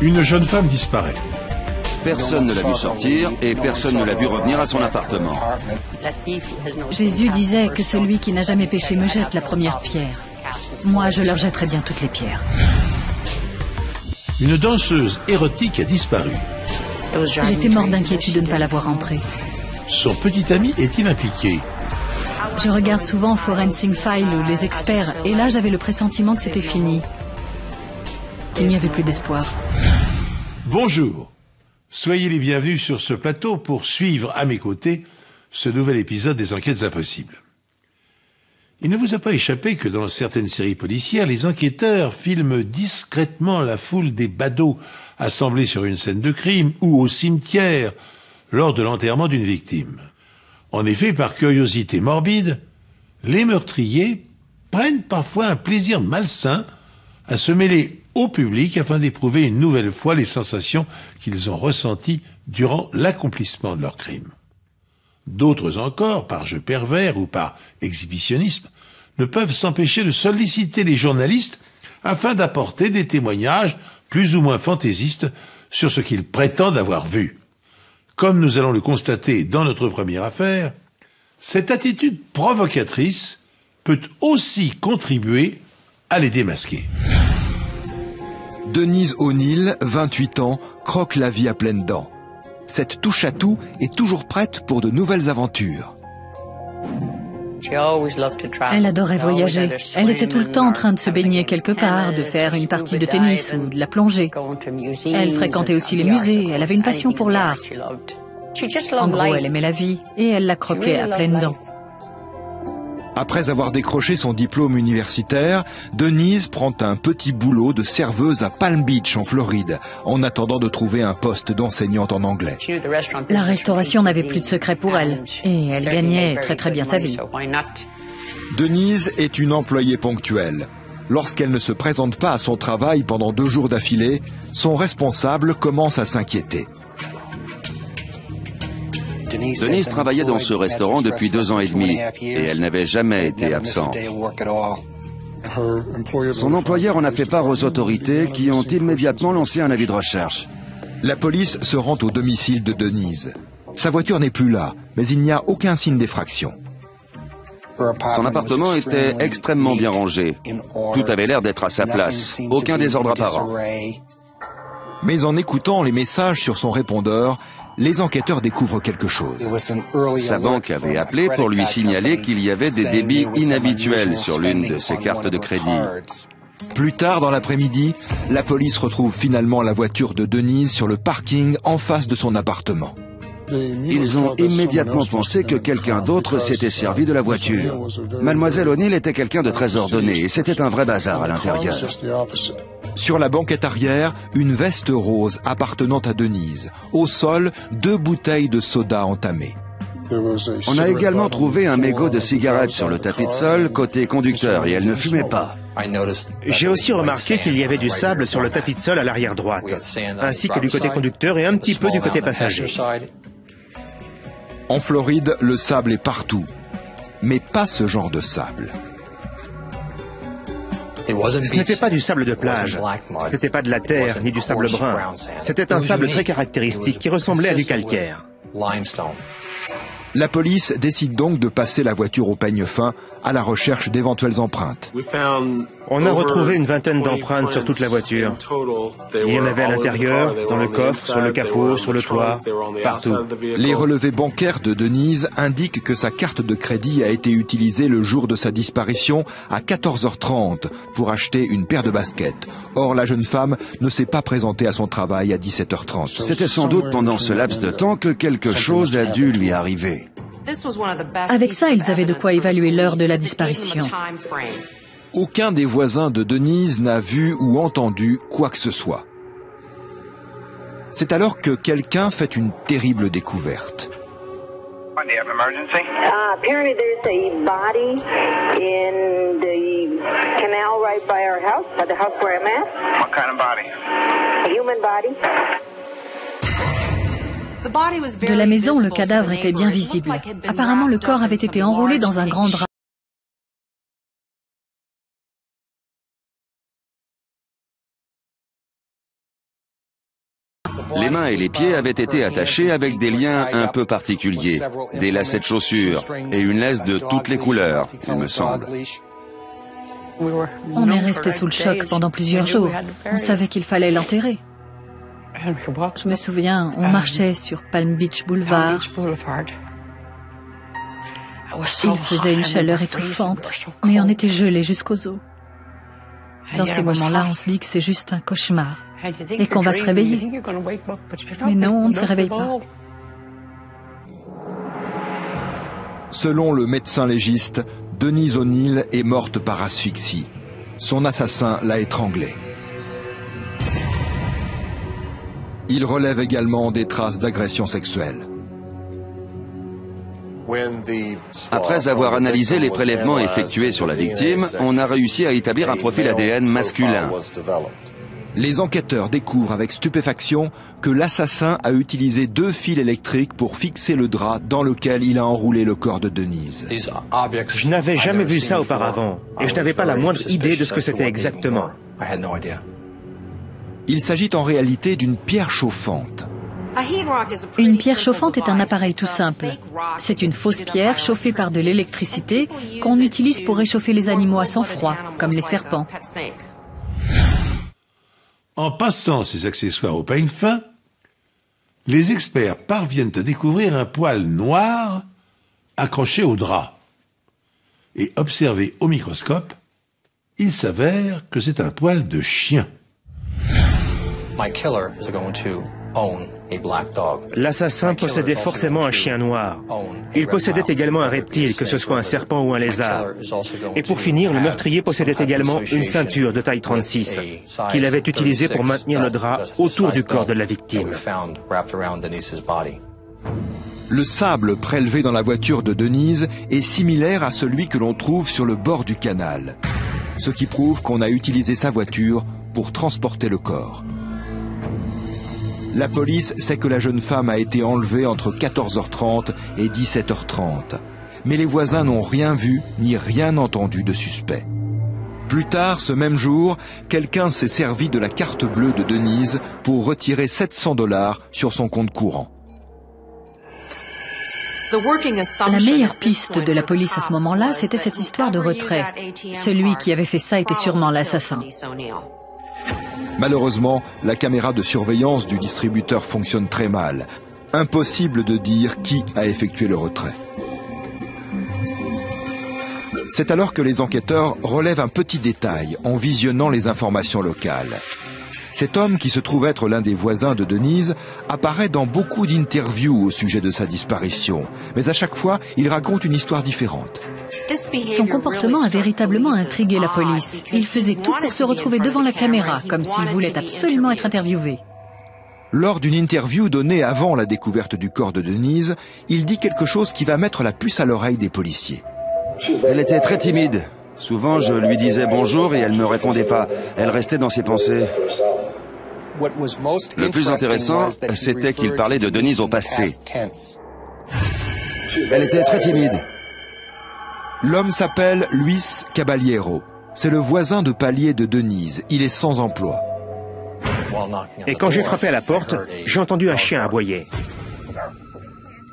Une jeune femme disparaît. Personne ne l'a vu sortir et personne ne l'a vu revenir à son appartement. Jésus disait que celui qui n'a jamais péché me jette la première pierre. Moi, je leur jetterai bien toutes les pierres. Une danseuse érotique a disparu. J'étais mort d'inquiétude de ne pas la voir entrer. Son petit ami est-il impliqué? Je regarde souvent Forensic Files ou Les Experts, et là j'avais le pressentiment que c'était fini. Qu'il n'y avait plus d'espoir. Bonjour. Soyez les bienvenus sur ce plateau pour suivre à mes côtés ce nouvel épisode des Enquêtes Impossibles. Il ne vous a pas échappé que dans certaines séries policières, les enquêteurs filment discrètement la foule des badauds assemblés sur une scène de crime ou au cimetière lors de l'enterrement d'une victime. En effet, par curiosité morbide, les meurtriers prennent parfois un plaisir malsain à se mêler au public afin d'éprouver une nouvelle fois les sensations qu'ils ont ressenties durant l'accomplissement de leur crime. D'autres encore, par jeu pervers ou par exhibitionnisme, ne peuvent s'empêcher de solliciter les journalistes afin d'apporter des témoignages plus ou moins fantaisistes sur ce qu'ils prétendent avoir vu. Comme nous allons le constater dans notre première affaire, cette attitude provocatrice peut aussi contribuer à les démasquer. Denise O'Neill, 28 ans, croque la vie à pleines dents. Cette touche-à-tout est toujours prête pour de nouvelles aventures. Elle adorait voyager. Elle était tout le temps en train de se baigner quelque part, de faire une partie de tennis ou de la plongée. Elle fréquentait aussi les musées, elle avait une passion pour l'art. En gros, elle aimait la vie et elle la croquait à pleines dents. Après avoir décroché son diplôme universitaire, Denise prend un petit boulot de serveuse à Palm Beach en Floride, en attendant de trouver un poste d'enseignante en anglais. La restauration n'avait plus de secret pour elle et elle gagnait très bien sa vie. Denise est une employée ponctuelle. Lorsqu'elle ne se présente pas à son travail pendant 2 jours d'affilée, son responsable commence à s'inquiéter. Denise travaillait dans ce restaurant depuis 2 ans et demi et elle n'avait jamais été absente. Son employeur en a fait part aux autorités qui ont immédiatement lancé un avis de recherche. La police se rend au domicile de Denise. Sa voiture n'est plus là, mais il n'y a aucun signe d'effraction. Son appartement était extrêmement bien rangé. Tout avait l'air d'être à sa place. Aucun désordre apparent. Mais en écoutant les messages sur son répondeur, les enquêteurs découvrent quelque chose. Sa banque avait appelé pour lui signaler qu'il y avait des débits inhabituels sur l'une de ses cartes de crédit. Plus tard dans l'après-midi, la police retrouve finalement la voiture de Denise sur le parking en face de son appartement. Ils ont immédiatement pensé que quelqu'un d'autre s'était servi de la voiture. Mademoiselle O'Neill était quelqu'un de très ordonné et c'était un vrai bazar à l'intérieur. Sur la banquette arrière, une veste rose appartenant à Denise. Au sol, 2 bouteilles de soda entamées. On a également trouvé un mégot de cigarette sur le tapis de sol côté conducteur et elle ne fumait pas. J'ai aussi remarqué qu'il y avait du sable sur le tapis de sol à l'arrière droite, ainsi que du côté conducteur et un petit peu du côté passager. En Floride, le sable est partout, mais pas ce genre de sable. Ce n'était pas du sable de plage, ce n'était pas de la terre ni du sable brun. C'était un sable très caractéristique qui ressemblait à du calcaire. La police décide donc de passer la voiture au peigne fin à la recherche d'éventuelles empreintes. On a retrouvé une vingtaine d'empreintes sur toute la voiture. Il y en avait à l'intérieur, dans le coffre, sur le capot, sur le toit, partout. Les relevés bancaires de Denise indiquent que sa carte de crédit a été utilisée le jour de sa disparition à 14h30 pour acheter une paire de baskets. Or, la jeune femme ne s'est pas présentée à son travail à 17h30. C'était sans doute pendant ce laps de temps que quelque chose a dû lui arriver. Avec ça, ils avaient de quoi évaluer l'heure de la disparition. Aucun des voisins de Denise n'a vu ou entendu quoi que ce soit. C'est alors que quelqu'un fait une terrible découverte. Apparently there's a body in the canal right by our house, by the house where I'm at. What kind of body? A human body. De la maison, le cadavre était bien visible. Apparemment, le corps avait été enroulé dans un grand drap. Les mains et les pieds avaient été attachés avec des liens un peu particuliers, des lacets de chaussures et une laisse de toutes les couleurs, il me semble. On est resté sous le choc pendant plusieurs jours. On savait qu'il fallait l'enterrer. Je me souviens, on marchait sur Palm Beach Boulevard. Il faisait une chaleur étouffante, mais on était gelés jusqu'aux os. Dans ces moments-là, on se dit que c'est juste un cauchemar et qu'on va se réveiller. Mais non, on ne se réveille pas. Selon le médecin légiste, Denise O'Neil est morte par asphyxie. Son assassin l'a étranglée. Il relève également des traces d'agression sexuelle. Après avoir analysé les prélèvements effectués sur la victime, on a réussi à établir un profil ADN masculin. Les enquêteurs découvrent avec stupéfaction que l'assassin a utilisé 2 fils électriques pour fixer le drap dans lequel il a enroulé le corps de Denise. Je n'avais jamais vu ça auparavant et je n'avais pas la moindre idée de ce que c'était exactement. Il s'agit en réalité d'une pierre chauffante. Une pierre chauffante est un appareil tout simple. C'est une fausse pierre chauffée par de l'électricité qu'on utilise pour réchauffer les animaux à sang froid, comme les serpents. En passant ces accessoires au peigne fin, les experts parviennent à découvrir un poil noir accroché au drap. Et observé au microscope, il s'avère que c'est un poil de chien. L'assassin possédait forcément un chien noir. Il possédait également un reptile, que ce soit un serpent ou un lézard. Et pour finir, le meurtrier possédait également une ceinture de taille 36, qu'il avait utilisée pour maintenir le drap autour du corps de la victime. Le sable prélevé dans la voiture de Denise est similaire à celui que l'on trouve sur le bord du canal, ce qui prouve qu'on a utilisé sa voiture pour transporter le corps. La police sait que la jeune femme a été enlevée entre 14h30 et 17h30. Mais les voisins n'ont rien vu ni rien entendu de suspect. Plus tard, ce même jour, quelqu'un s'est servi de la carte bleue de Denise pour retirer $700 sur son compte courant. La meilleure piste de la police à ce moment-là, c'était cette histoire de retrait. Celui qui avait fait ça était sûrement l'assassin. Malheureusement, la caméra de surveillance du distributeur fonctionne très mal. Impossible de dire qui a effectué le retrait. C'est alors que les enquêteurs relèvent un petit détail en visionnant les informations locales. Cet homme, qui se trouve être l'un des voisins de Denise, apparaît dans beaucoup d'interviews au sujet de sa disparition. Mais à chaque fois, il raconte une histoire différente. Son comportement a véritablement intrigué la police. Il faisait tout pour se retrouver devant la caméra, comme s'il voulait absolument être interviewé. Lors d'une interview donnée avant la découverte du corps de Denise, il dit quelque chose qui va mettre la puce à l'oreille des policiers. Elle était très timide. Souvent, je lui disais bonjour et elle ne me répondait pas. Elle restait dans ses pensées. Le plus intéressant, c'était qu'il parlait de Denise au passé. Elle était très timide. L'homme s'appelle Luis Caballero. C'est le voisin de palier de Denise. Il est sans emploi. Et quand j'ai frappé à la porte, j'ai entendu un chien aboyer.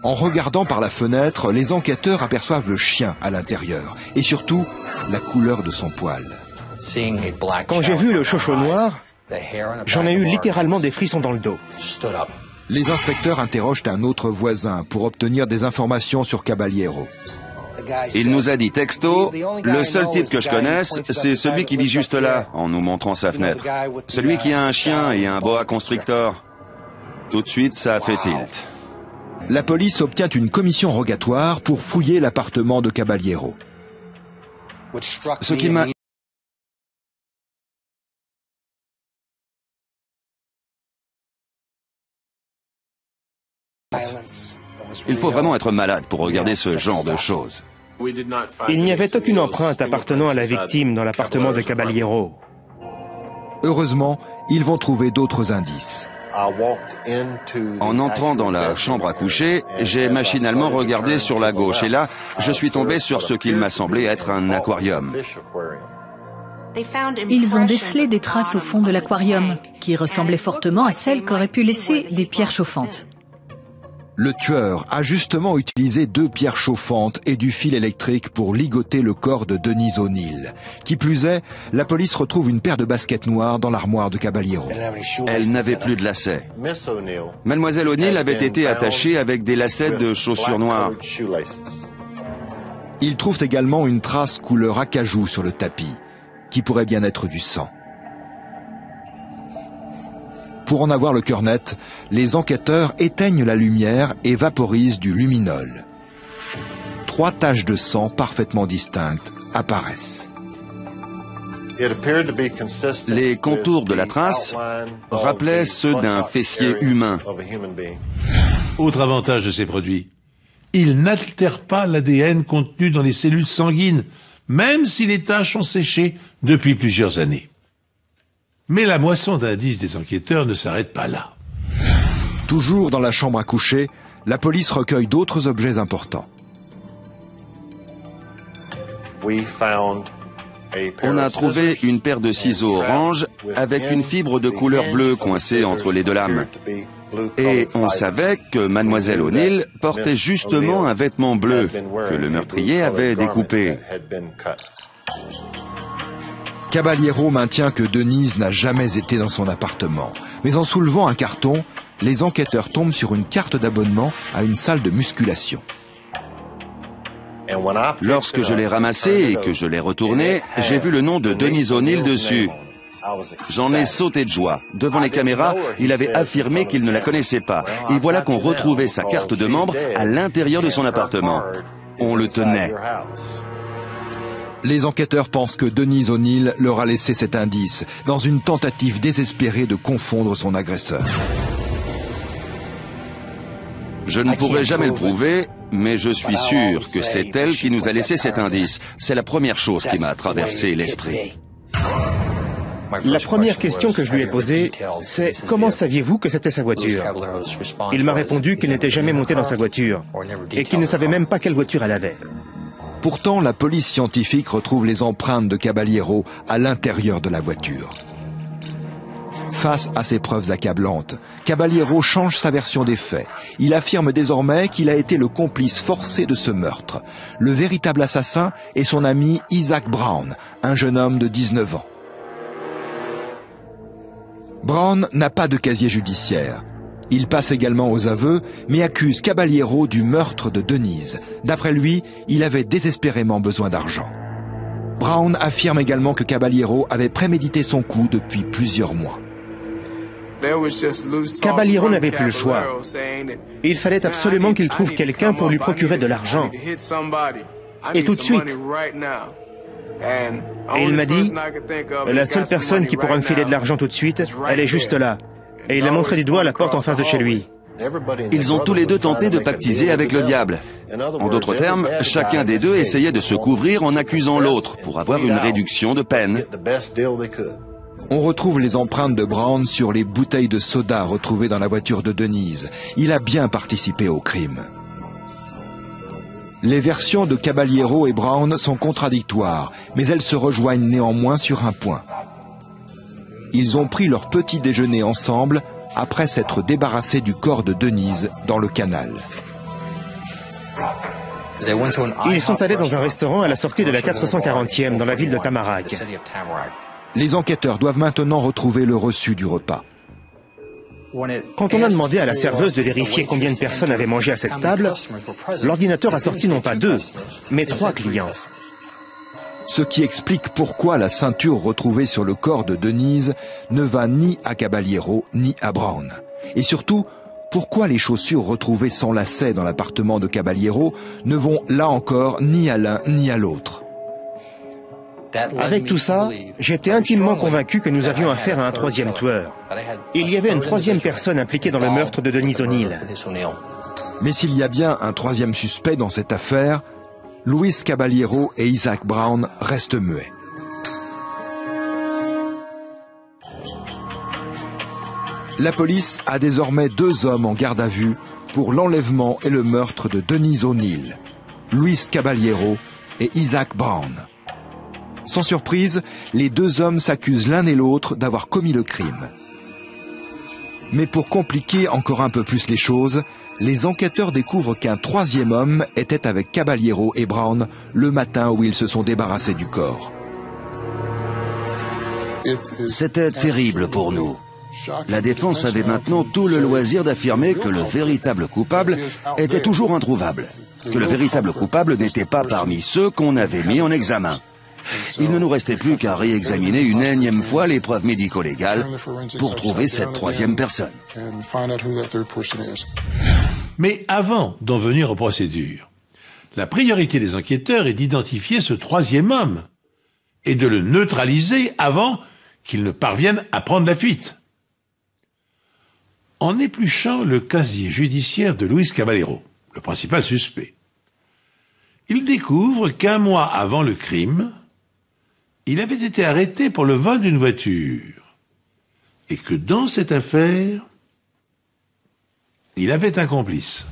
En regardant par la fenêtre, les enquêteurs aperçoivent le chien à l'intérieur. Et surtout, la couleur de son poil. Quand j'ai vu le chocho noir, j'en ai eu littéralement des frissons dans le dos. Les inspecteurs interrogent un autre voisin pour obtenir des informations sur Caballero. Il nous a dit texto, le seul type que je connaisse, c'est celui qui vit juste là, en nous montrant sa fenêtre. Celui qui a un chien et un boa constrictor. Tout de suite, ça a fait tilt. La police obtient une commission rogatoire pour fouiller l'appartement de Caballero. Ce qui m'a... Il faut vraiment être malade pour regarder ce genre de choses. Il n'y avait aucune empreinte appartenant à la victime dans l'appartement de Caballero. Heureusement, ils vont trouver d'autres indices. En entrant dans la chambre à coucher, j'ai machinalement regardé sur la gauche et là, je suis tombé sur ce qu'il m'a semblé être un aquarium. Ils ont décelé des traces au fond de l'aquarium, qui ressemblaient fortement à celles qu'auraient pu laisser des pierres chauffantes. Le tueur a justement utilisé 2 pierres chauffantes et du fil électrique pour ligoter le corps de Denise O'Neil. Qui plus est, la police retrouve une paire de baskets noires dans l'armoire de Caballero. Elle n'avait plus de lacets. Mademoiselle O'Neil avait été attachée avec des lacets de chaussures noires. Ils trouvent également une trace couleur acajou sur le tapis, qui pourrait bien être du sang. Pour en avoir le cœur net, les enquêteurs éteignent la lumière et vaporisent du luminol. 3 taches de sang parfaitement distinctes apparaissent. Les contours de la trace rappelaient ceux d'un fessier humain. Autre avantage de ces produits, ils n'altèrent pas l'ADN contenu dans les cellules sanguines, même si les taches ont séché depuis plusieurs années. Mais la moisson d'indices des enquêteurs ne s'arrête pas là. Toujours dans la chambre à coucher, la police recueille d'autres objets importants. On a trouvé une paire de ciseaux orange avec une fibre de couleur bleue coincée entre les 2 lames. Et on savait que Mademoiselle O'Neil portait justement un vêtement bleu que le meurtrier avait découpé. Caballero maintient que Denise n'a jamais été dans son appartement. Mais en soulevant un carton, les enquêteurs tombent sur une carte d'abonnement à une salle de musculation. Lorsque je l'ai ramassé et que je l'ai retourné, j'ai vu le nom de Denise O'Neil dessus. J'en ai sauté de joie. Devant les caméras, il avait affirmé qu'il ne la connaissait pas. Et voilà qu'on retrouvait sa carte de membre à l'intérieur de son appartement. On le tenait. Les enquêteurs pensent que Denise O'Neil leur a laissé cet indice, dans une tentative désespérée de confondre son agresseur. Je ne pourrai jamais le prouver, mais je suis sûr que c'est elle qui nous a laissé cet indice. C'est la première chose qui m'a traversé l'esprit. La première question que je lui ai posée, c'est « Comment saviez-vous que c'était sa voiture ?» Il m'a répondu qu'il n'était jamais monté dans sa voiture et qu'il ne savait même pas quelle voiture elle avait. Pourtant, la police scientifique retrouve les empreintes de Caballero à l'intérieur de la voiture. Face à ces preuves accablantes, Caballero change sa version des faits. Il affirme désormais qu'il a été le complice forcé de ce meurtre. Le véritable assassin est son ami Isaac Brown, un jeune homme de 19 ans. Brown n'a pas de casier judiciaire. Il passe également aux aveux, mais accuse Caballero du meurtre de Denise. D'après lui, il avait désespérément besoin d'argent. Brown affirme également que Caballero avait prémédité son coup depuis plusieurs mois. Caballero n'avait plus le choix. Il fallait absolument qu'il trouve quelqu'un pour lui procurer de l'argent. Et tout de suite. Et il m'a dit, la seule personne qui pourra me filer de l'argent tout de suite, elle est juste là. Et il a montré du doigt la porte en face de chez lui. Ils ont tous les deux tenté de pactiser avec le diable. En d'autres termes, chacun des deux essayait de se couvrir en accusant l'autre pour avoir une réduction de peine. On retrouve les empreintes de Brown sur les bouteilles de soda retrouvées dans la voiture de Denise. Il a bien participé au crime. Les versions de Caballero et Brown sont contradictoires, mais elles se rejoignent néanmoins sur un point. Ils ont pris leur petit déjeuner ensemble après s'être débarrassés du corps de Denise dans le canal. Ils sont allés dans un restaurant à la sortie de la 440e dans la ville de Tamarack. Les enquêteurs doivent maintenant retrouver le reçu du repas. Quand on a demandé à la serveuse de vérifier combien de personnes avaient mangé à cette table, l'ordinateur a sorti non pas 2, mais 3 clients. Ce qui explique pourquoi la ceinture retrouvée sur le corps de Denise ne va ni à Caballero ni à Brown. Et surtout, pourquoi les chaussures retrouvées sans lacets dans l'appartement de Caballero ne vont là encore ni à l'un ni à l'autre. Avec tout ça, j'étais intimement convaincu que nous avions affaire à un troisième tueur. Il y avait une troisième personne impliquée dans le meurtre de Denise O'Neil. Mais s'il y a bien un troisième suspect dans cette affaire, Luis Caballero et Isaac Brown restent muets. La police a désormais 2 hommes en garde à vue pour l'enlèvement et le meurtre de Denise O'Neil, Luis Caballero et Isaac Brown. Sans surprise, les deux hommes s'accusent l'un et l'autre d'avoir commis le crime. Mais pour compliquer encore un peu plus les choses, les enquêteurs découvrent qu'un troisième homme était avec Caballero et Brown le matin où ils se sont débarrassés du corps. C'était terrible pour nous. La défense avait maintenant tout le loisir d'affirmer que le véritable coupable était toujours introuvable, que le véritable coupable n'était pas parmi ceux qu'on avait mis en examen. Il ne nous restait plus qu'à réexaminer une énième fois les preuves médico-légales pour trouver cette troisième personne. Mais avant d'en venir aux procédures, la priorité des enquêteurs est d'identifier ce troisième homme et de le neutraliser avant qu'il ne parvienne à prendre la fuite. En épluchant le casier judiciaire de Luis Caballero, le principal suspect, il découvre qu'un mois avant le crime, il avait été arrêté pour le vol d'une voiture et que dans cette affaire, il avait un complice.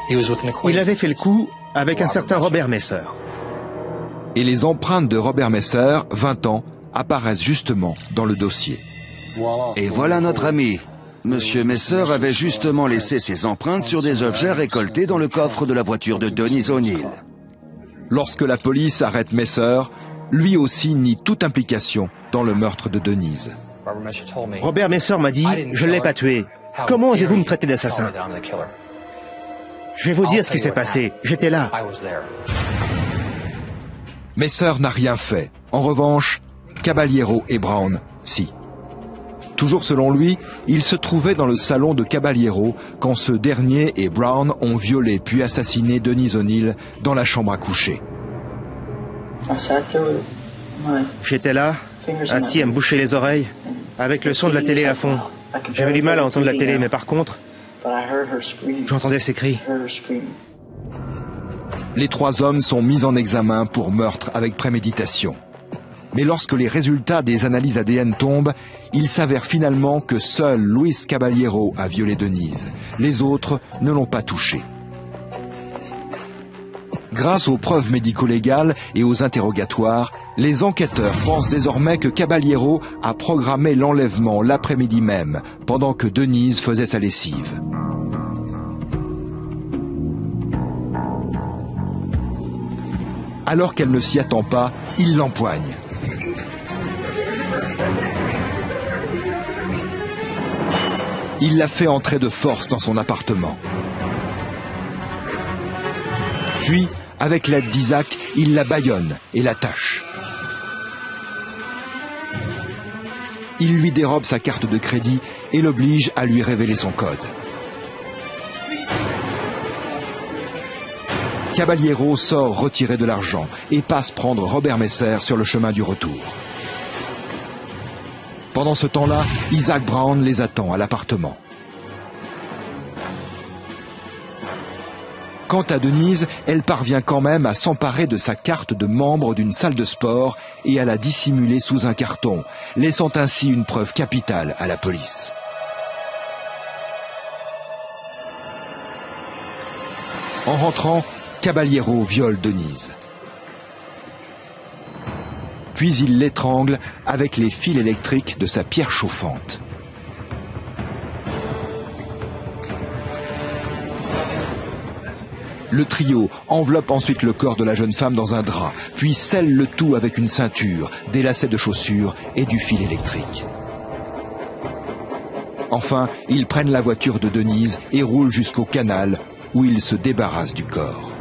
Il avait fait le coup avec un certain Robert Messer. Et les empreintes de Robert Messer, 20 ans, apparaissent justement dans le dossier. Et voilà notre ami. Monsieur Messer avait justement laissé ses empreintes sur des objets récoltés dans le coffre de la voiture de Denise O'Neill. Lorsque la police arrête Messer, lui aussi nie toute implication dans le meurtre de Denise. Robert Messer m'a dit « Je ne l'ai pas tué. Comment osez-vous me traiter d'assassin ?» Je vais vous dire ce qui s'est passé. J'étais là. Messer n'a rien fait. En revanche, Caballero et Brown, si. Toujours selon lui, il se trouvait dans le salon de Caballero quand ce dernier et Brown ont violé puis assassiné Denise O'Neill dans la chambre à coucher. J'étais là, assis à me boucher les oreilles, avec le son de la télé à fond. J'avais du mal à entendre la télé, mais par contre, j'entendais ses cris. Les trois hommes sont mis en examen pour meurtre avec préméditation. Mais lorsque les résultats des analyses ADN tombent, il s'avère finalement que seul Luis Caballero a violé Denise. Les autres ne l'ont pas touché. Grâce aux preuves médico-légales et aux interrogatoires, les enquêteurs pensent désormais que Caballero a programmé l'enlèvement l'après-midi même, pendant que Denise faisait sa lessive. Alors qu'elle ne s'y attend pas, il l'empoigne. Il la fait entrer de force dans son appartement. Puis, avec l'aide d'Isaac, il la bâillonne et l'attache. Il lui dérobe sa carte de crédit et l'oblige à lui révéler son code. Caballero sort retirer de l'argent et passe prendre Robert Messer sur le chemin du retour. Pendant ce temps-là, Isaac Brown les attend à l'appartement. Quant à Denise, elle parvient quand même à s'emparer de sa carte de membre d'une salle de sport et à la dissimuler sous un carton, laissant ainsi une preuve capitale à la police. En rentrant, Caballero viole Denise. Puis il l'étrangle avec les fils électriques de sa pierre chauffante. Le trio enveloppe ensuite le corps de la jeune femme dans un drap, puis scelle le tout avec une ceinture, des lacets de chaussures et du fil électrique. Enfin, ils prennent la voiture de Denise et roulent jusqu'au canal où ils se débarrassent du corps.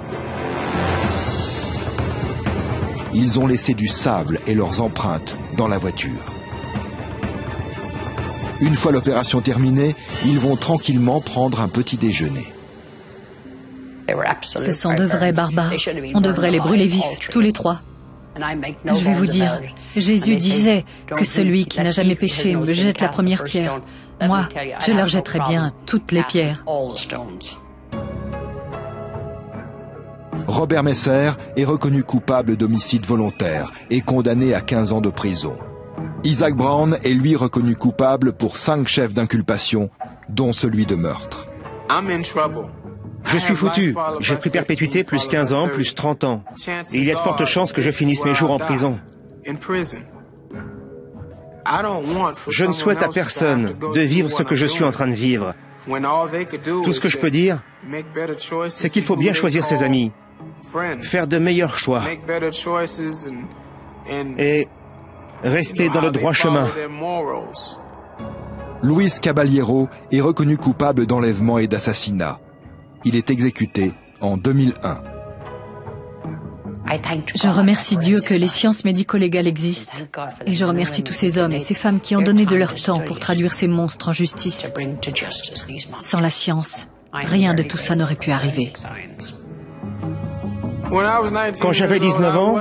Ils ont laissé du sable et leurs empreintes dans la voiture. Une fois l'opération terminée, ils vont tranquillement prendre un petit déjeuner. Ce sont de vrais barbares. On devrait les brûler vifs, tous les trois. Je vais vous dire, Jésus disait que celui qui n'a jamais péché me jette la première pierre. Moi, je leur jetterai bien toutes les pierres. Robert Messer est reconnu coupable d'homicide volontaire et condamné à 15 ans de prison. Isaac Brown est lui reconnu coupable pour 5 chefs d'inculpation, dont celui de meurtre. Je suis foutu. J'ai pris perpétuité plus 15 ans, plus 30 ans. Et il y a de fortes chances que je finisse mes jours en prison. Je ne souhaite à personne de vivre ce que je suis en train de vivre. Tout ce que je peux dire, c'est qu'il faut bien choisir ses amis, faire de meilleurs choix et rester dans le droit chemin. Luis Caballero est reconnu coupable d'enlèvement et d'assassinat. Il est exécuté en 2001. Je remercie Dieu que les sciences médico-légales existent. Et je remercie tous ces hommes et ces femmes qui ont donné de leur temps pour traduire ces monstres en justice. Sans la science, rien de tout ça n'aurait pu arriver. Quand j'avais 19 ans,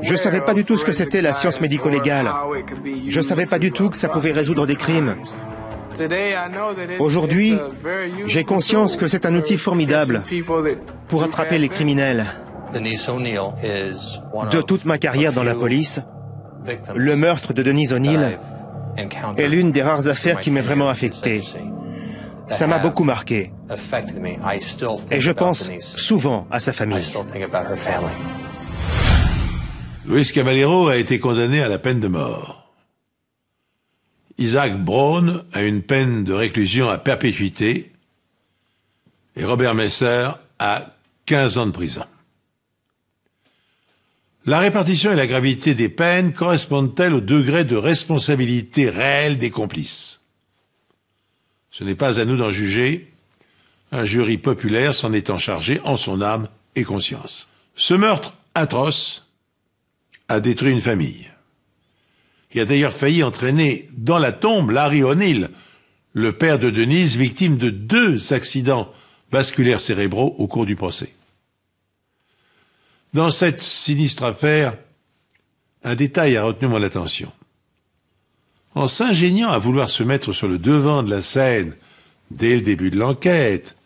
je ne savais pas du tout ce que c'était la science médico-légale. Je ne savais pas du tout que ça pouvait résoudre des crimes. Aujourd'hui, j'ai conscience que c'est un outil formidable pour attraper les criminels. De toute ma carrière dans la police, le meurtre de Denise O'Neil est l'une des rares affaires qui m'est vraiment affectée. Ça m'a beaucoup marqué. Et je pense souvent à sa famille. Luis Caballero a été condamné à la peine de mort. Isaac Brown a une peine de réclusion à perpétuité et Robert Messer a 15 ans de prison. La répartition et la gravité des peines correspondent-elles au degré de responsabilité réelle des complices? Ce n'est pas à nous d'en juger, un jury populaire s'en étant chargé en son âme et conscience. Ce meurtre atroce a détruit une famille. Il a d'ailleurs failli entraîner dans la tombe Larry O'Neil, le père de Denise, victime de 2 accidents vasculaires cérébraux au cours du procès. Dans cette sinistre affaire, un détail a retenu mon attention. En s'ingéniant à vouloir se mettre sur le devant de la scène dès le début de l'enquête,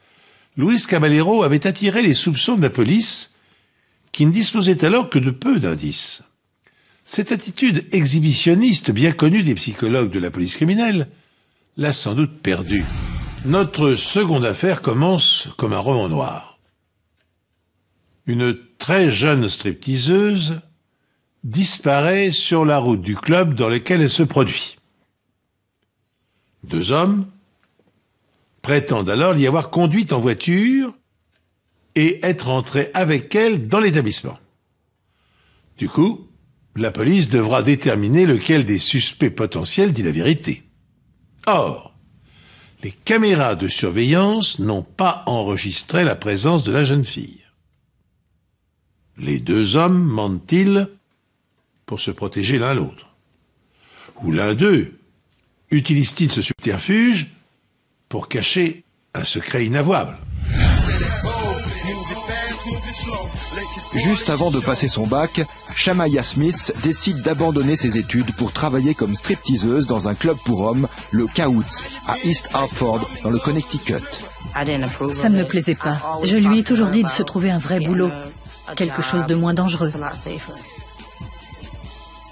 Luis Caballero avait attiré les soupçons de la police, qui ne disposait alors que de peu d'indices. Cette attitude exhibitionniste, bien connue des psychologues de la police criminelle, l'a sans doute perdu. Notre seconde affaire commence comme un roman noir. Une très jeune stripteaseuse disparaît sur la route du club dans lequel elle se produit. 2 hommes prétendent alors l'y avoir conduite en voiture et être entrés avec elle dans l'établissement. Du coup, la police devra déterminer lequel des suspects potentiels dit la vérité. Or, les caméras de surveillance n'ont pas enregistré la présence de la jeune fille. Les 2 hommes mentent-ils pour se protéger l'un l'autre? Ou l'un d'eux utilise-t-il ce subterfuge pour cacher un secret inavouable? Juste avant de passer son bac, Shamaya Smith décide d'abandonner ses études pour travailler comme stripteaseuse dans un club pour hommes, le Coutts, à East Hartford, dans le Connecticut. Ça ne me plaisait pas. Je lui ai toujours dit de se trouver un vrai boulot, quelque chose de moins dangereux.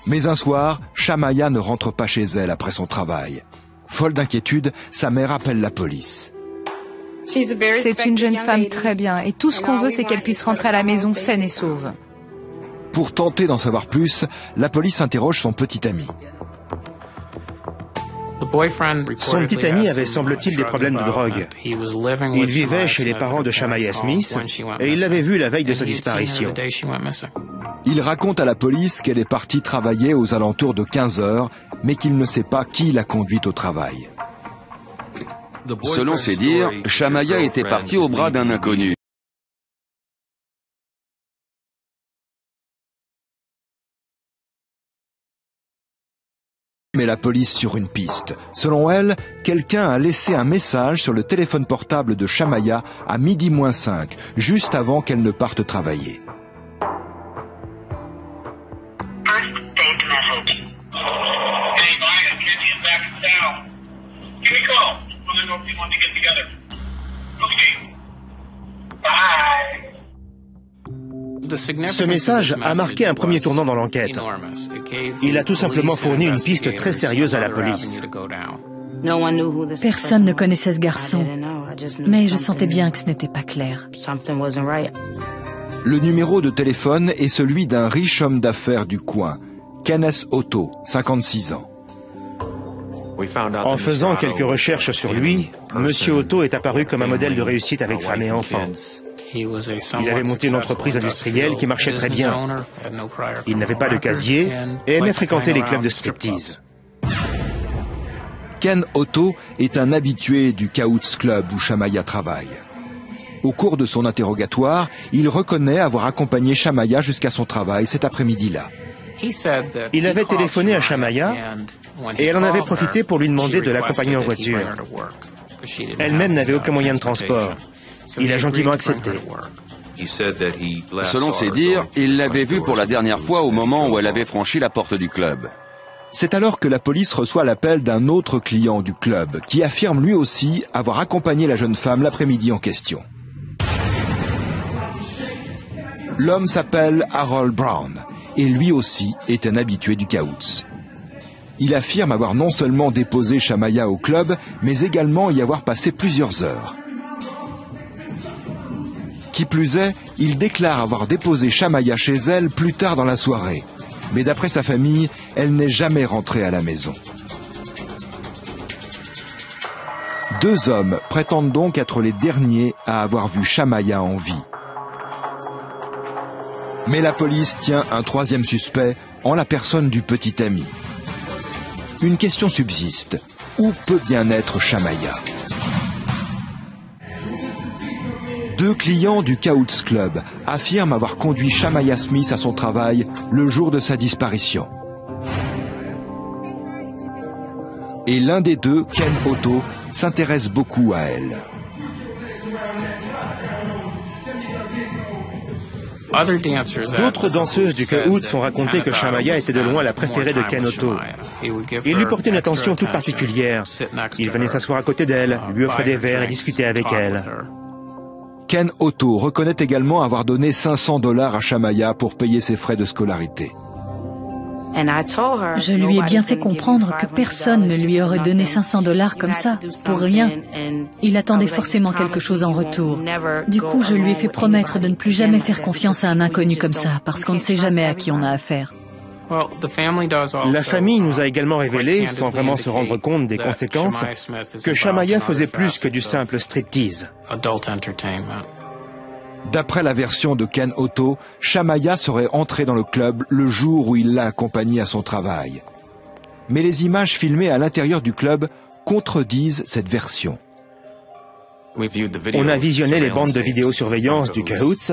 Mais un soir, Shamaya ne rentre pas chez elle après son travail. Folle d'inquiétude, sa mère appelle la police. C'est une jeune femme très bien et tout ce qu'on veut, c'est qu'elle puisse rentrer à la maison saine et sauve. Pour tenter d'en savoir plus, la police interroge son petit ami. Son petit ami avait, semble-t-il, des problèmes de drogue. Il vivait chez les parents de Shamaya Smith et il l'avait vue la veille de sa disparition. Il raconte à la police qu'elle est partie travailler aux alentours de 15 heures, mais qu'il ne sait pas qui l'a conduite au travail. Selon ses dires, Shamaya était partie au bras d'un inconnu. Mais la police sur une piste. Selon elle, quelqu'un a laissé un message sur le téléphone portable de Shamaya à 12:05, juste avant qu'elle ne parte travailler. First saved message. Hey, Maya, Kenny's back in town. Give me a call. I want to know if you want to get together. Okay. Bye. Ce message a marqué un premier tournant dans l'enquête. Il a tout simplement fourni une piste très sérieuse à la police. Personne ne connaissait ce garçon, mais je sentais bien que ce n'était pas clair. Le numéro de téléphone est celui d'un riche homme d'affaires du coin, Kenneth Otto, 56 ans. En faisant quelques recherches sur lui, Monsieur Otto est apparu comme un modèle de réussite avec femme et enfants. Il avait monté une entreprise industrielle qui marchait très bien. Il n'avait pas de casier et aimait fréquenter les clubs de striptease. Ken Otto est un habitué du Kaoutz Club où Shamaya travaille. Au cours de son interrogatoire, il reconnaît avoir accompagné Shamaya jusqu'à son travail cet après-midi-là. Il avait téléphoné à Shamaya et elle en avait profité pour lui demander de l'accompagner en voiture. Elle-même n'avait aucun moyen de transport. Il a gentiment accepté. Selon ses dires, il l'avait vue pour la dernière fois au moment où elle avait franchi la porte du club. C'est alors que la police reçoit l'appel d'un autre client du club qui affirme lui aussi avoir accompagné la jeune femme l'après-midi en question. L'homme s'appelle Harold Brown et lui aussi est un habitué du Kaoutz. Il affirme avoir non seulement déposé Shamaya au club, mais également y avoir passé plusieurs heures. Qui plus est, il déclare avoir déposé Shamaya chez elle plus tard dans la soirée. Mais d'après sa famille, elle n'est jamais rentrée à la maison. Deux hommes prétendent donc être les derniers à avoir vu Shamaya en vie. Mais la police tient un troisième suspect en la personne du petit ami. Une question subsiste. Où peut bien être Shamaya ? Deux clients du Kaoutz Club affirment avoir conduit Shamaya Smith à son travail le jour de sa disparition. Et l'un des deux, Ken Otto, s'intéresse beaucoup à elle. D'autres danseuses du Kaoutz ont raconté que Shamaya était de loin la préférée de Ken Otto. Il lui portait une attention toute particulière. Il venait s'asseoir à côté d'elle, lui offrait des verres et discutait avec elle. Ken Otto reconnaît également avoir donné $500 à Shamaya pour payer ses frais de scolarité. Je lui ai bien fait comprendre que personne ne lui aurait donné $500 comme ça, pour rien. Il attendait forcément quelque chose en retour. Du coup, je lui ai fait promettre de ne plus jamais faire confiance à un inconnu comme ça, parce qu'on ne sait jamais à qui on a affaire. La famille nous a également révélé, sans vraiment se rendre compte des conséquences, que Shamaya faisait plus que du simple striptease. D'après la version de Ken Otto, Shamaya serait entrée dans le club le jour où il l'a accompagnée à son travail. Mais les images filmées à l'intérieur du club contredisent cette version. On a visionné les bandes de vidéosurveillance du Kaoutz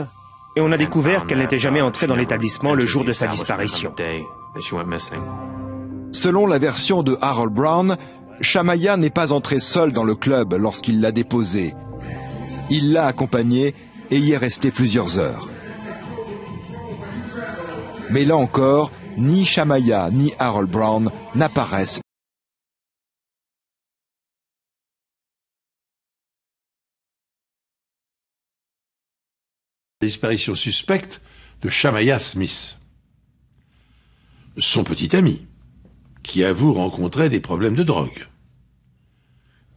et on a découvert qu'elle n'était jamais entrée dans l'établissement le jour de sa disparition. Selon la version de Harold Brown, Shamaya n'est pas entrée seule dans le club lorsqu'il l'a déposée. Il l'a accompagnée et y est resté plusieurs heures. Mais là encore, ni Shamaya ni Harold Brown n'apparaissent. La disparition suspecte de Shamaya Smith. Son petit ami, qui avoue rencontrer des problèmes de drogue.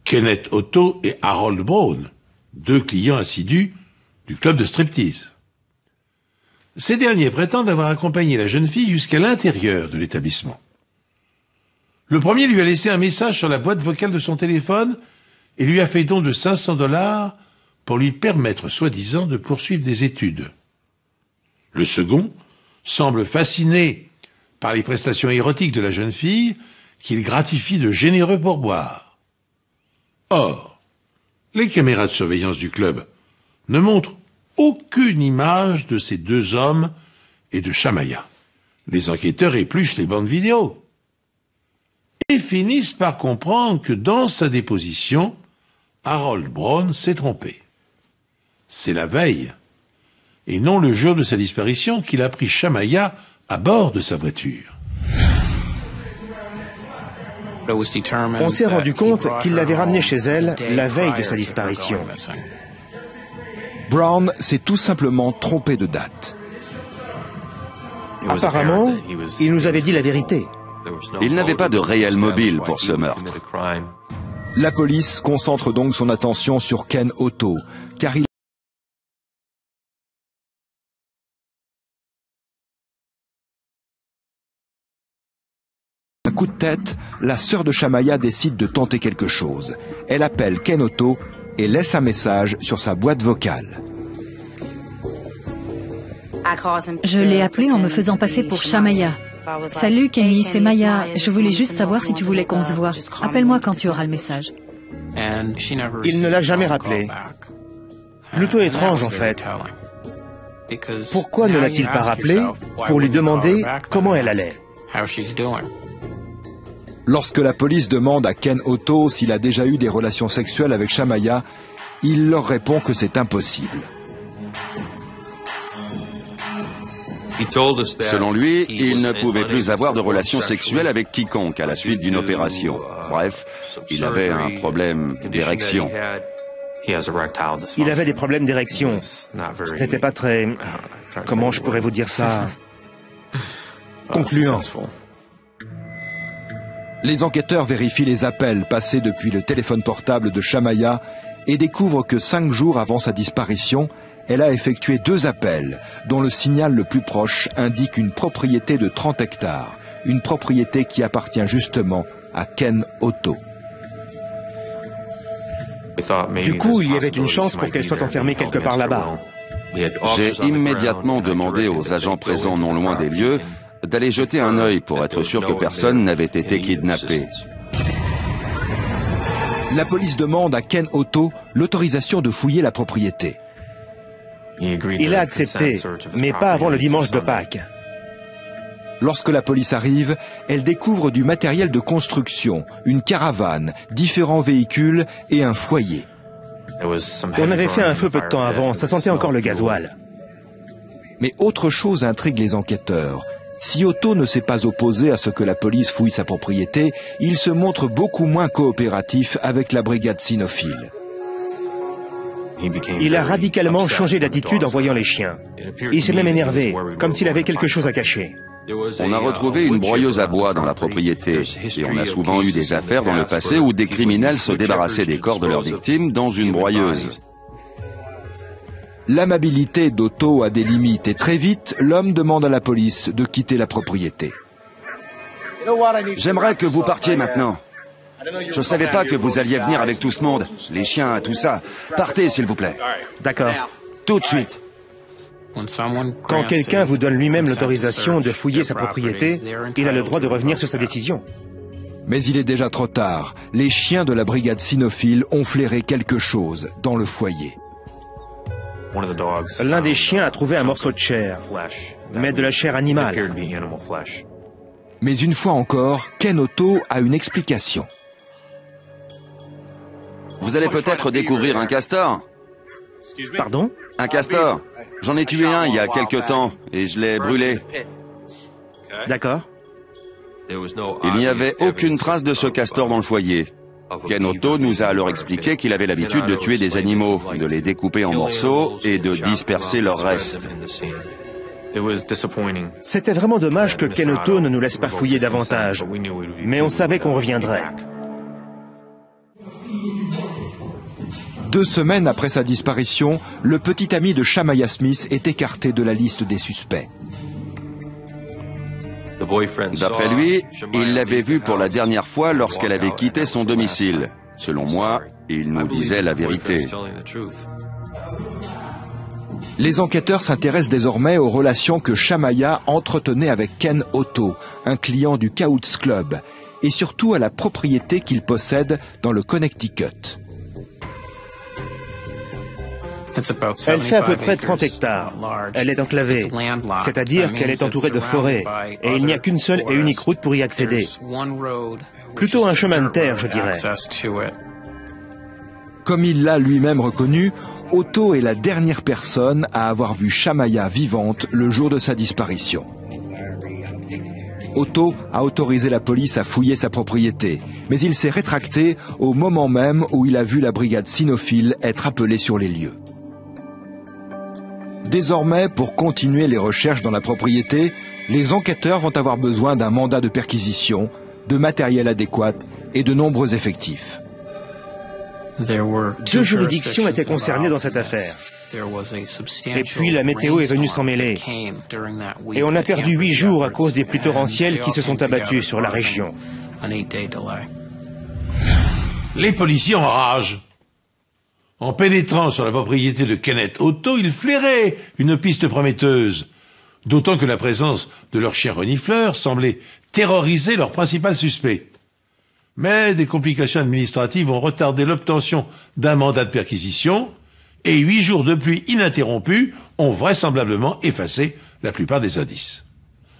Kenneth Otto et Harold Brown, deux clients assidus du club de striptease. Ces derniers prétendent avoir accompagné la jeune fille jusqu'à l'intérieur de l'établissement. Le premier lui a laissé un message sur la boîte vocale de son téléphone et lui a fait don de $500 pour lui permettre, soi-disant, de poursuivre des études. Le second semble fasciné par les prestations érotiques de la jeune fille qu'il gratifie de généreux pourboires. Or, les caméras de surveillance du club ne montrent aucune image de ces deux hommes et de Shamaya. Les enquêteurs épluchent les bandes vidéo et finissent par comprendre que dans sa déposition, Harold Brown s'est trompé. C'est la veille, et non le jour de sa disparition, qu'il a pris Shamaya à bord de sa voiture. On s'est rendu compte qu'il l'avait ramenée chez elle la veille de sa disparition. Brown s'est tout simplement trompé de date. Apparemment, il nous avait dit la vérité. Il n'avait pas de réel mobile pour ce meurtre. La police concentre donc son attention sur Ken Otto, car il un coup de tête, la sœur de Shamaya décide de tenter quelque chose. Elle appelle Ken Otto et laisse un message sur sa boîte vocale. Je l'ai appelé en me faisant passer pour Shamaya. Salut Kenny, c'est Maya. Je voulais juste savoir si tu voulais qu'on se voit. Appelle-moi quand tu auras le message. Il ne l'a jamais rappelé. Plutôt étrange en fait. Pourquoi ne l'a-t-il pas rappelé pour lui demander comment elle allait? Lorsque la police demande à Ken Otto s'il a déjà eu des relations sexuelles avec Shamaya, il leur répond que c'est impossible. Selon lui, il ne pouvait plus avoir de relations sexuelles avec quiconque à la suite d'une opération. Bref, il avait un problème d'érection. Il avait des problèmes d'érection. Ce n'était pas très... Comment je pourrais vous dire ça? Concluant. Les enquêteurs vérifient les appels passés depuis le téléphone portable de Shamaya et découvrent que 5 jours avant sa disparition, elle a effectué 2 appels, dont le signal le plus proche indique une propriété de 30 hectares, une propriété qui appartient justement à Ken Otto. Du coup, il y avait une chance pour qu'elle soit enfermée quelque part là-bas. J'ai immédiatement demandé aux agents présents non loin des lieux d'aller jeter un œil pour être sûr que personne n'avait été kidnappé. La police demande à Ken Otto l'autorisation de fouiller la propriété. Il a accepté, mais pas avant le dimanche de Pâques. Lorsque la police arrive, elle découvre du matériel de construction, une caravane, différents véhicules et un foyer. On avait fait un feu peu de temps avant, ça sentait encore le gasoil. Mais autre chose intrigue les enquêteurs. Si Otto ne s'est pas opposé à ce que la police fouille sa propriété, il se montre beaucoup moins coopératif avec la brigade cynophile. Il a radicalement changé d'attitude en voyant les chiens. Il s'est même énervé, comme s'il avait quelque chose à cacher. On a retrouvé une broyeuse à bois dans la propriété et on a souvent eu des affaires dans le passé où des criminels se débarrassaient des corps de leurs victimes dans une broyeuse. L'amabilité d'Otto a des limites et très vite, l'homme demande à la police de quitter la propriété. J'aimerais que vous partiez maintenant. Je ne savais pas que vous alliez venir avec tout ce monde, les chiens, tout ça. Partez, s'il vous plaît. D'accord. Tout de suite. Quand quelqu'un vous donne lui-même l'autorisation de fouiller sa propriété, il a le droit de revenir sur sa décision. Mais il est déjà trop tard. Les chiens de la brigade cynophile ont flairé quelque chose dans le foyer. L'un des chiens a trouvé un morceau de chair, mais de la chair animale. Mais une fois encore, Ken Otto a une explication. Vous allez peut-être découvrir un castor. Pardon? Un castor. J'en ai tué un il y a quelque temps et je l'ai brûlé. D'accord. Il n'y avait aucune trace de ce castor dans le foyer. Ken Otto nous a alors expliqué qu'il avait l'habitude de tuer des animaux, de les découper en morceaux et de disperser leurs restes. C'était vraiment dommage que Ken Otto ne nous laisse pas fouiller davantage, mais on savait qu'on reviendrait. 2 semaines après sa disparition, le petit ami de Shamaya Smith est écarté de la liste des suspects. D'après lui, il l'avait vue pour la dernière fois lorsqu'elle avait quitté son domicile. Selon moi, il nous disait la vérité. Les enquêteurs s'intéressent désormais aux relations que Shamaya entretenait avec Ken Otto, un client du Coutts Club, et surtout à la propriété qu'il possède dans le Connecticut. Elle fait à peu près 30 hectares. Elle est enclavée, c'est-à-dire qu'elle est entourée de forêts, et il n'y a qu'une seule et unique route pour y accéder. Plutôt un chemin de terre, je dirais. Comme il l'a lui-même reconnu, Otto est la dernière personne à avoir vu Shamaya vivante le jour de sa disparition. Otto a autorisé la police à fouiller sa propriété, mais il s'est rétracté au moment même où il a vu la brigade cynophile être appelée sur les lieux. Désormais, pour continuer les recherches dans la propriété, les enquêteurs vont avoir besoin d'un mandat de perquisition, de matériel adéquat et de nombreux effectifs. 2 juridictions étaient concernées dans cette affaire. Et puis la météo est venue s'en mêler. Et on a perdu 8 jours à cause des pluies torrentielles qui se sont abattues sur la région. Les policiers enragent. En pénétrant sur la propriété de Kenneth Otto, ils flairaient une piste prometteuse, d'autant que la présence de leur chien renifleur semblait terroriser leur principal suspect. Mais des complications administratives ont retardé l'obtention d'un mandat de perquisition, et 8 jours de pluie ininterrompus ont vraisemblablement effacé la plupart des indices.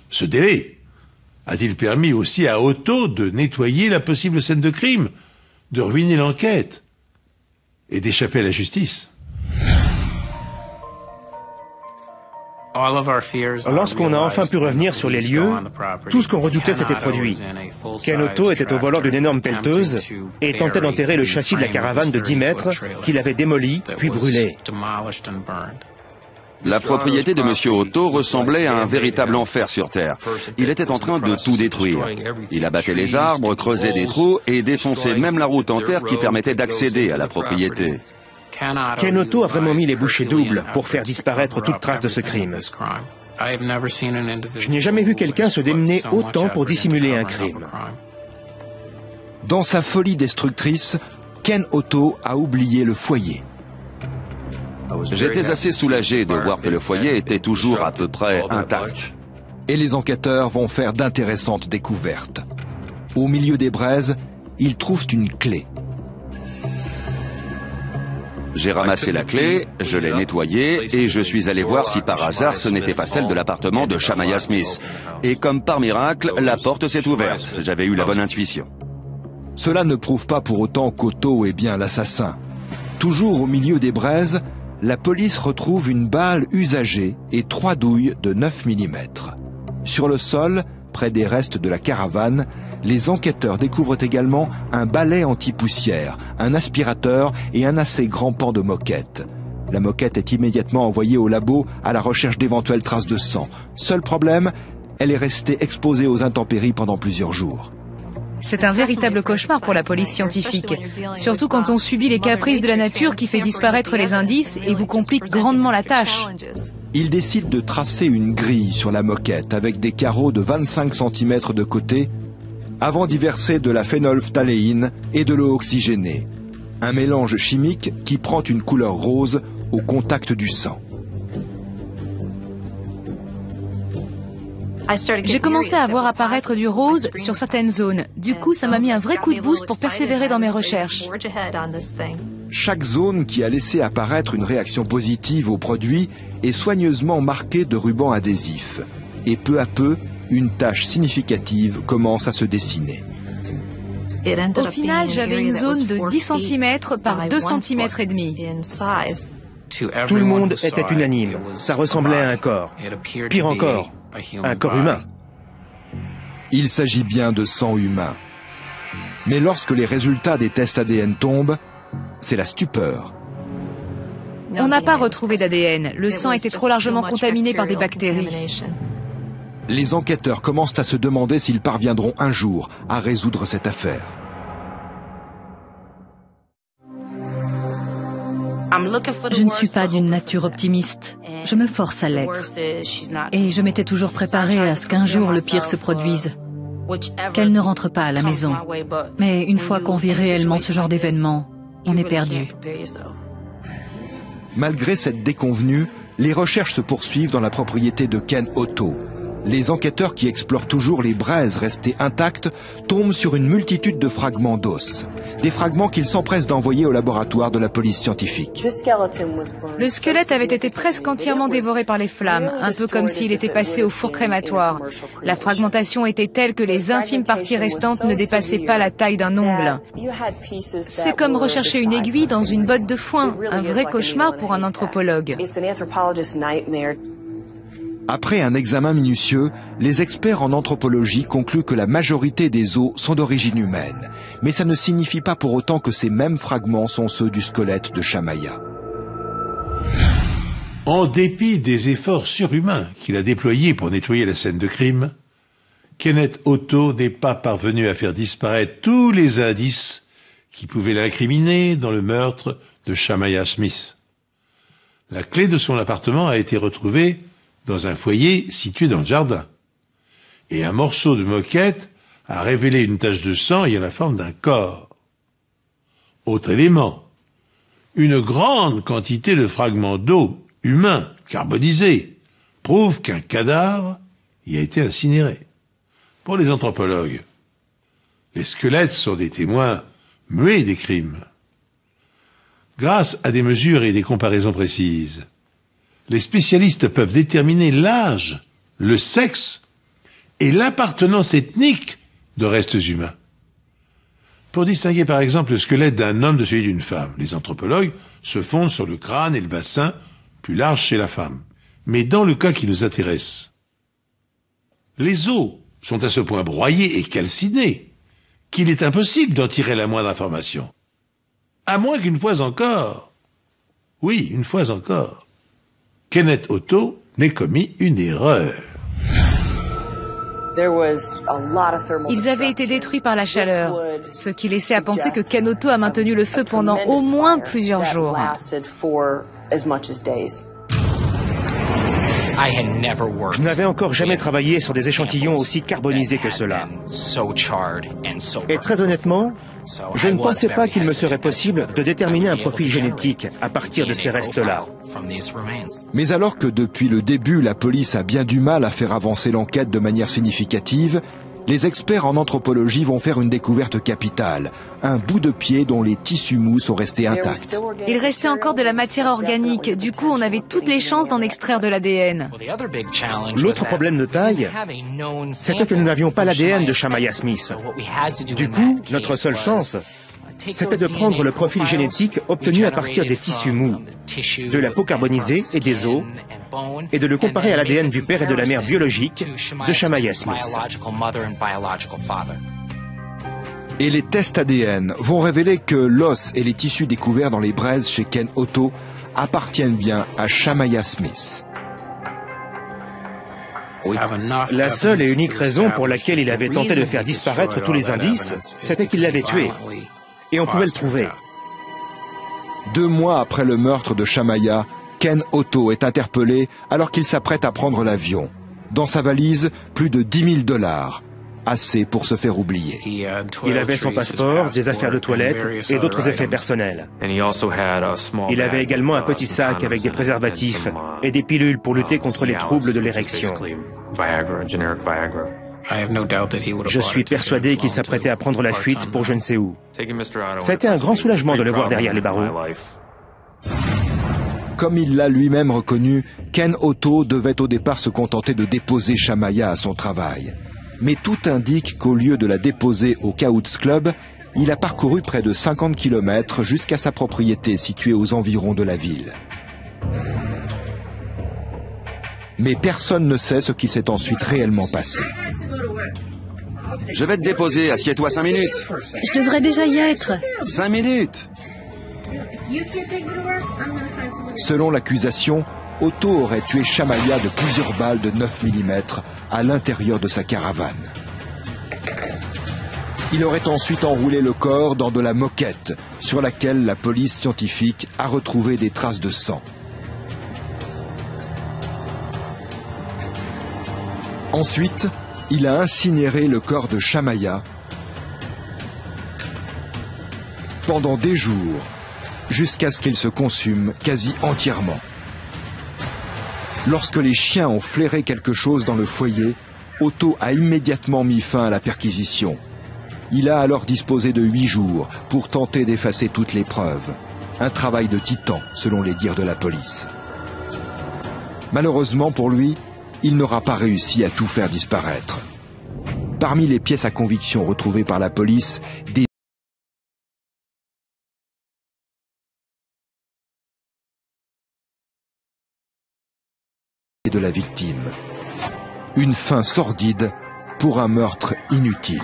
Ce délai a-t-il permis aussi à Otto de nettoyer la possible scène de crime, de ruiner l'enquête et d'échapper à la justice? Lorsqu'on a enfin pu revenir sur les lieux, tout ce qu'on redoutait s'était produit. Ken Otto était au volant d'une énorme pelleteuse et tentait d'enterrer le châssis de la caravane de 10 mètres qu'il avait démoli puis brûlé. La propriété de M. Otto ressemblait à un véritable enfer sur Terre. Il était en train de tout détruire. Il abattait les arbres, creusait des trous et défonçait même la route en terre qui permettait d'accéder à la propriété. Ken Otto a vraiment mis les bouchées doubles pour faire disparaître toute trace de ce crime. Je n'ai jamais vu quelqu'un se démener autant pour dissimuler un crime. Dans sa folie destructrice, Ken Otto a oublié le foyer. J'étais assez soulagé de voir que le foyer était toujours à peu près intact. Et les enquêteurs vont faire d'intéressantes découvertes. Au milieu des braises, ils trouvent une clé. J'ai ramassé la clé, je l'ai nettoyée et je suis allé voir si par hasard ce n'était pas celle de l'appartement de Shamaya Smith. Et comme par miracle, la porte s'est ouverte. J'avais eu la bonne intuition. Cela ne prouve pas pour autant qu'Otto est bien l'assassin. Toujours au milieu des braises, la police retrouve une balle usagée et 3 douilles de 9 mm. Sur le sol, près des restes de la caravane, les enquêteurs découvrent également un balai anti-poussière, un aspirateur et un assez grand pan de moquette. La moquette est immédiatement envoyée au labo à la recherche d'éventuelles traces de sang. Seul problème, elle est restée exposée aux intempéries pendant plusieurs jours. C'est un véritable cauchemar pour la police scientifique, surtout quand on subit les caprices de la nature qui fait disparaître les indices et vous complique grandement la tâche. Ils décident de tracer une grille sur la moquette avec des carreaux de 25 cm de côté avant d'y verser de la phénolphtaléine et de l'eau oxygénée, un mélange chimique qui prend une couleur rose au contact du sang. J'ai commencé à voir apparaître du rose sur certaines zones. Du coup, ça m'a mis un vrai coup de boost pour persévérer dans mes recherches. Chaque zone qui a laissé apparaître une réaction positive au produit est soigneusement marquée de rubans adhésifs. Et peu à peu, une tache significative commence à se dessiner. Au final, j'avais une zone de 10 cm par 2 cm et demi. Tout le monde était unanime. Ça ressemblait à un corps. Pire encore, un corps humain. Il s'agit bien de sang humain. Mais lorsque les résultats des tests ADN tombent, c'est la stupeur. On n'a pas retrouvé d'ADN. Le sang était trop largement contaminé par des bactéries. Les enquêteurs commencent à se demander s'ils parviendront un jour à résoudre cette affaire. Je ne suis pas d'une nature optimiste. Je me force à l'être. Et je m'étais toujours préparée à ce qu'un jour le pire se produise. Qu'elle ne rentre pas à la maison. Mais une fois qu'on vit réellement ce genre d'événement, on est perdu. Malgré cette déconvenue, les recherches se poursuivent dans la propriété de Ken Otto. Les enquêteurs qui explorent toujours les braises restées intactes tombent sur une multitude de fragments d'os. Des fragments qu'ils s'empressent d'envoyer au laboratoire de la police scientifique. Le squelette avait été presque entièrement dévoré par les flammes, un peu comme s'il était passé au four crématoire. La fragmentation était telle que les infimes parties restantes ne dépassaient pas la taille d'un ongle. C'est comme rechercher une aiguille dans une botte de foin, un vrai cauchemar pour un anthropologue. Après un examen minutieux, les experts en anthropologie concluent que la majorité des os sont d'origine humaine. Mais ça ne signifie pas pour autant que ces mêmes fragments sont ceux du squelette de Shamaya. En dépit des efforts surhumains qu'il a déployés pour nettoyer la scène de crime, Kenneth Otto n'est pas parvenu à faire disparaître tous les indices qui pouvait l'incriminer dans le meurtre de Shamaya Smith. La clé de son appartement a été retrouvée dans un foyer situé dans le jardin. Et un morceau de moquette a révélé une tache de sang ayant la forme d'un corps. Autre élément, une grande quantité de fragments d'eau humains carbonisés prouve qu'un cadavre y a été incinéré. Pour les anthropologues, les squelettes sont des témoins muets des crimes. Grâce à des mesures et des comparaisons précises, les spécialistes peuvent déterminer l'âge, le sexe et l'appartenance ethnique de restes humains. Pour distinguer par exemple le squelette d'un homme de celui d'une femme, les anthropologues se fondent sur le crâne et le bassin, plus large chez la femme. Mais dans le cas qui nous intéresse, les os sont à ce point broyés et calcinés qu'il est impossible d'en tirer la moindre information. À moins qu'une fois encore, oui, une fois encore, Kenneth Otto n'ait commis une erreur. Ils avaient été détruits par la chaleur, ce qui laissait à penser que Ken Otto a maintenu le feu pendant au moins plusieurs jours. Je n'avais encore jamais travaillé sur des échantillons aussi carbonisés que cela. Et très honnêtement, je ne pensais pas qu'il me serait possible de déterminer un profil génétique à partir de ces restes-là. Mais alors que depuis le début, la police a bien du mal à faire avancer l'enquête de manière significative, les experts en anthropologie vont faire une découverte capitale, un bout de pied dont les tissus mous sont restés intacts. Il restait encore de la matière organique, du coup on avait toutes les chances d'en extraire de l'ADN. L'autre problème de taille, c'était que nous n'avions pas l'ADN de Shamaya Smith. Du coup, notre seule chance, c'était de prendre le profil génétique obtenu à partir des tissus mous, de la peau carbonisée et des os, et de le comparer à l'ADN du père et de la mère biologique de Shamaya Smith. Et les tests ADN vont révéler que l'os et les tissus découverts dans les braises chez Ken Otto appartiennent bien à Shamaya Smith. La seule et unique raison pour laquelle il avait tenté de faire disparaître tous les indices, c'était qu'il l'avait tué. Et on pouvait le prouver. 2 mois après le meurtre de Shamaya, Ken Otto est interpellé alors qu'il s'apprête à prendre l'avion. Dans sa valise, plus de $10 000, assez pour se faire oublier. Il avait son passeport, des affaires de toilette et d'autres effets personnels. Il avait également un petit sac avec des préservatifs et des pilules pour lutter contre les troubles de l'érection. Je suis persuadé qu'il s'apprêtait à prendre la fuite pour je ne sais où. Ça a été un grand soulagement de le voir derrière les barreaux. Comme il l'a lui-même reconnu, Ken Otto devait au départ se contenter de déposer Shamaya à son travail. Mais tout indique qu'au lieu de la déposer au Scouts Club, il a parcouru près de 50 km jusqu'à sa propriété située aux environs de la ville. Mais personne ne sait ce qu'il s'est ensuite réellement passé. Je vais te déposer, assieds-toi 5 minutes. Je devrais déjà y être. 5 minutes. Selon l'accusation, Otto aurait tué Shamaya de plusieurs balles de 9 mm à l'intérieur de sa caravane. Il aurait ensuite enroulé le corps dans de la moquette sur laquelle la police scientifique a retrouvé des traces de sang. Ensuite, il a incinéré le corps de Shamaya pendant des jours, jusqu'à ce qu'il se consume quasi entièrement. Lorsque les chiens ont flairé quelque chose dans le foyer, Otto a immédiatement mis fin à la perquisition. Il a alors disposé de 8 jours pour tenter d'effacer toutes les preuves. Un travail de titan, selon les dires de la police. Malheureusement pour lui, il n'aura pas réussi à tout faire disparaître. Parmi les pièces à conviction retrouvées par la police, des de la victime. Une fin sordide pour un meurtre inutile.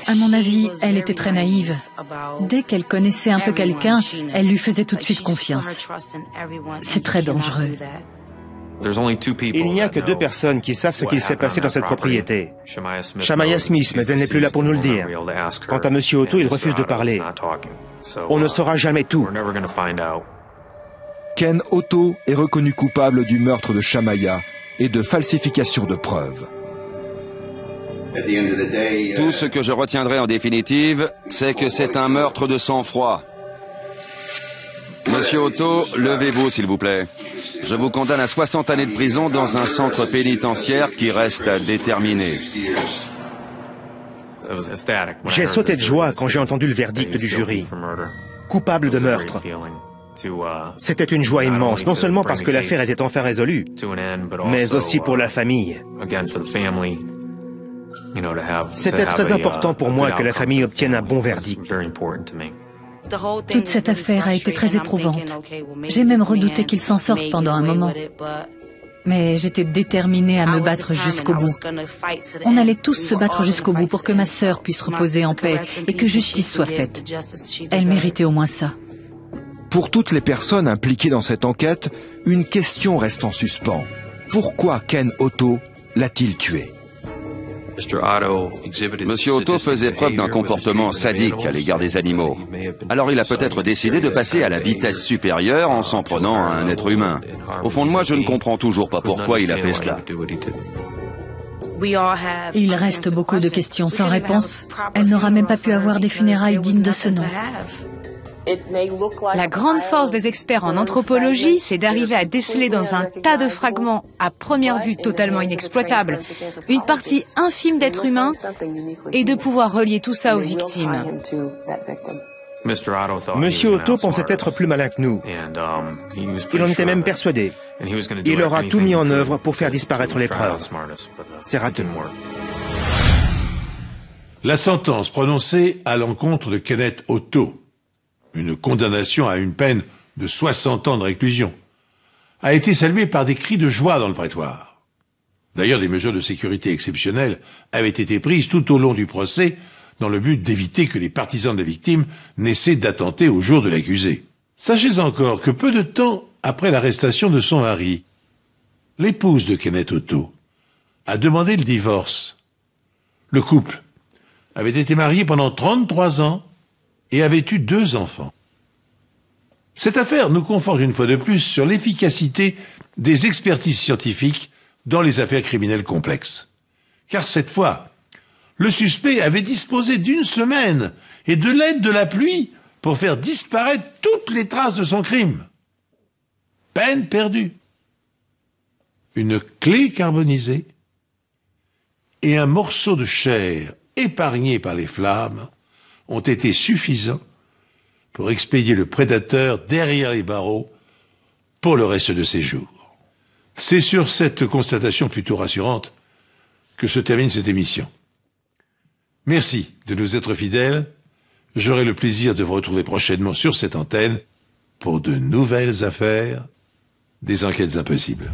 À mon avis, elle était très naïve. Dès qu'elle connaissait un peu quelqu'un, elle lui faisait tout de suite confiance. C'est très dangereux. Il n'y a que 2 personnes qui savent ce qu'il s'est passé dans cette propriété. Shamaya Smith, mais elle n'est plus là pour nous le dire. Quant à Monsieur Otto, il refuse de parler. On ne saura jamais tout. Ken Otto est reconnu coupable du meurtre de Shamaya et de falsification de preuves. Tout ce que je retiendrai en définitive, c'est que c'est un meurtre de sang-froid. Monsieur Otto, levez-vous s'il vous plaît. Je vous condamne à 60 années de prison dans un centre pénitentiaire qui reste à déterminer. J'ai sauté de joie quand j'ai entendu le verdict du jury. Coupable de meurtre. C'était une joie immense, non seulement parce que l'affaire était enfin résolue, mais aussi pour la famille. C'était très important pour moi que la famille obtienne un bon verdict. Toute cette affaire a été très éprouvante. J'ai même redouté qu'il s'en sorte pendant un moment. Mais j'étais déterminée à me battre jusqu'au bout. On allait tous se battre jusqu'au bout pour que ma sœur puisse reposer en paix et que justice soit faite. Elle méritait au moins ça. Pour toutes les personnes impliquées dans cette enquête, une question reste en suspens. Pourquoi Ken Otto l'a-t-il tué ? Monsieur Otto faisait preuve d'un comportement sadique à l'égard des animaux. Alors il a peut-être décidé de passer à la vitesse supérieure en s'en prenant à un être humain. Au fond de moi, je ne comprends toujours pas pourquoi il a fait cela. Il reste beaucoup de questions sans réponse. Elle n'aura même pas pu avoir des funérailles dignes de ce nom. La grande force des experts en anthropologie, c'est d'arriver à déceler dans un tas de fragments à première vue totalement inexploitables une partie infime d'êtres humains et de pouvoir relier tout ça aux victimes. Monsieur Otto pensait être plus malin que nous. Il en était même persuadé. Il aura tout mis en œuvre pour faire disparaître les preuves. C'est raté. La sentence prononcée à l'encontre de Kenneth Otto, une condamnation à une peine de 60 ans de réclusion, a été saluée par des cris de joie dans le prétoire. D'ailleurs, des mesures de sécurité exceptionnelles avaient été prises tout au long du procès dans le but d'éviter que les partisans de la victime n'essaient d'attenter au jour de l'accusé. Sachez encore que peu de temps après l'arrestation de son mari, l'épouse de Kenneth Otto a demandé le divorce. Le couple avait été marié pendant 33 ans et avait eu 2 enfants. Cette affaire nous conforte une fois de plus sur l'efficacité des expertises scientifiques dans les affaires criminelles complexes. Car cette fois, le suspect avait disposé d'1 semaine et de l'aide de la pluie pour faire disparaître toutes les traces de son crime. Peine perdue. Une clé carbonisée et un morceau de chair épargné par les flammes ont été suffisants pour expédier le prédateur derrière les barreaux pour le reste de ses jours. C'est sur cette constatation plutôt rassurante que se termine cette émission. Merci de nous être fidèles. J'aurai le plaisir de vous retrouver prochainement sur cette antenne pour de nouvelles affaires des enquêtes impossibles.